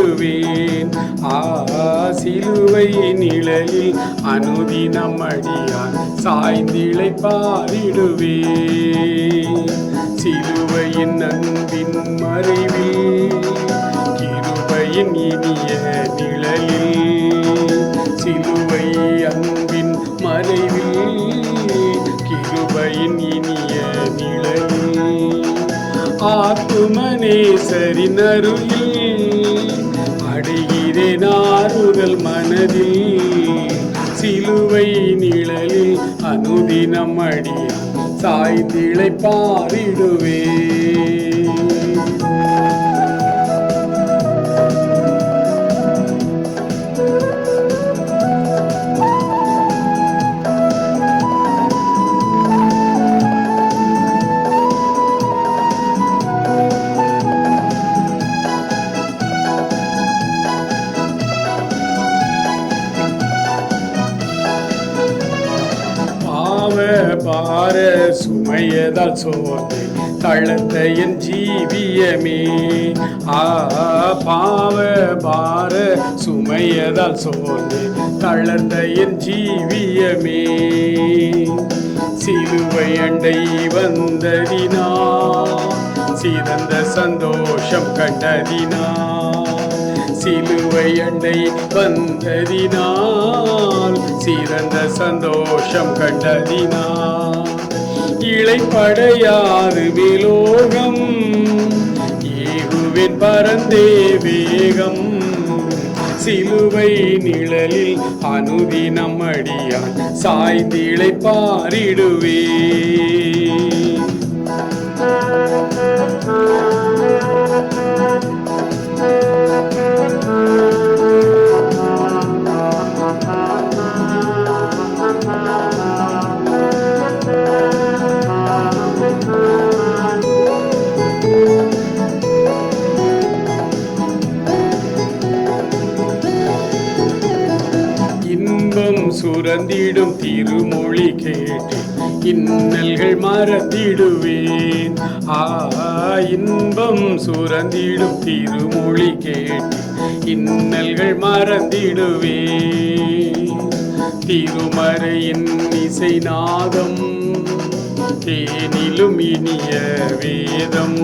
பாரிடுவேன். சிலுவை நிழலில் அனுதினம் அடியான் சாய்ந்திளை பாரிடுவேன். சிலுவையின் அன்பின் மறைவில் கிருபையின் இனிய நிழலில், சிலுவை அன்பின் மறைவில் கிருபையின் இனிய நிழலில், ஆத்துமநேசரின் அருளில் அடைகிறேன் ஆறுதல் மனதில். சிலுவை நிழலில் அனுதினம் அடியான் சாய்ந்திளை பாரிடுவேன். பார சுமையதால் சோர்ந்து தளர்ந்த என் ஜீவியமே, பாவ பார சுமையதால் சோர்ந்து தளர்ந்த என் ஜீவியமே, சிலுவை அண்டை வந்ததினா சிறந்த சந்தோஷம் கண்டதினா, சிலுவை அண்டை வந்ததினால் சிறந்த சந்தோஷம் கண்டதினால், இளைப்படையாது விலோகம் ஏகுவின் பரந்தே வேகம். சிலுவை நிழலில் அனுதினம் அடியான் சாய்ந்திளை பாரிடுவேன். இன்பம் சுரந்திடும் திருமொழி கேட்டு இன்னல்கள் மறந்திடுவேன். இன்பம் சுரந்திடும் திருமொழி கேட்டு இன்னல்கள் மறந்திடுவேன். திருமறையின் இசை நாதம் தேனிலும் இனிய வேதம்,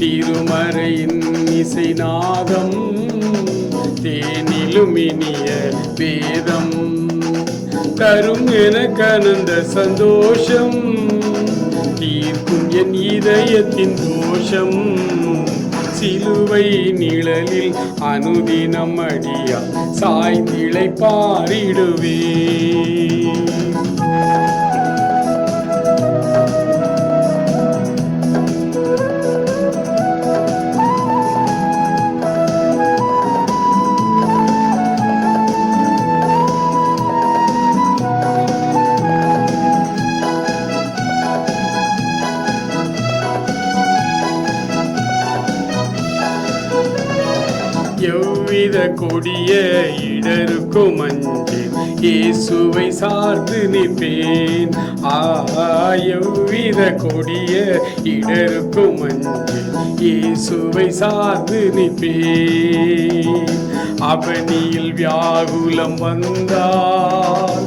திருமறையின் இசை நாதம் தேனிலும் இனிய வேதம், தரும் என கனந்த சந்தோஷம் தீர்க்கும் என் இதயத்தின் தோஷம். சிலுவை நிழலில் அனுதினம் அடியான் சாய்ந்திளை பாரிடுவேன். எவ்வித கொடிய இடருக்கும் அஞ்சேன் இயேசுவை சார்ந்து நிற்பேன். எவ்வித கொடிய இடருக்கும் அஞ்சேன் இயேசுவை சார்ந்து நிற்பேன். அவனியில் வியாகுலம் வந்தால்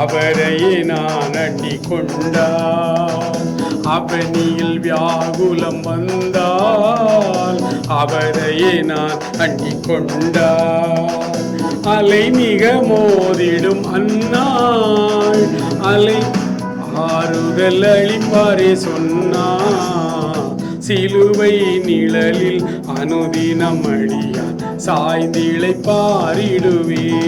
அவரையே நான் அண்டிக் கொண்டான். அவனியில் வியாகுலம் வந்தால் அவரையே நான் அண்டிக் கொண்டார். அலை மிக மோதிடும் அந்நாள் அலை ஆறுதல் அளிப்பாரே சொன்னார். சிலுவை நிழலில் அனுதினம் அடியான் சாய்ந்திளை பாரிடுவேன்.